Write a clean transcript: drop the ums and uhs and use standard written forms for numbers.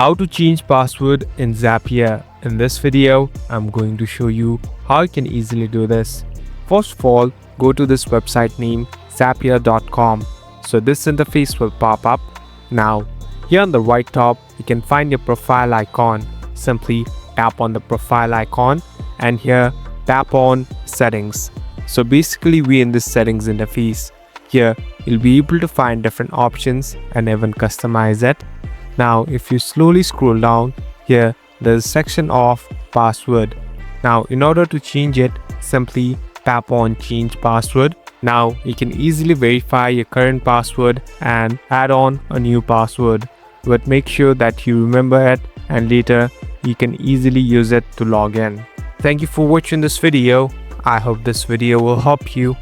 How to change password in Zapier. In this video, I'm going to show you how you can easily do this. First of all, go to this website name zapier.com. So this interface will pop up. Now, here on the right top, you can find your profile icon. Simply tap on the profile icon and here tap on settings. So basically we're in this settings interface. Here, you'll be able to find different options and even customize it. Now, if you slowly scroll down, here there's a section of password. Now, in order to change it, simply tap on change password. Now, you can easily verify your current password and add on a new password. But make sure that you remember it and later you can easily use it to log in. Thank you for watching this video. I hope this video will help you.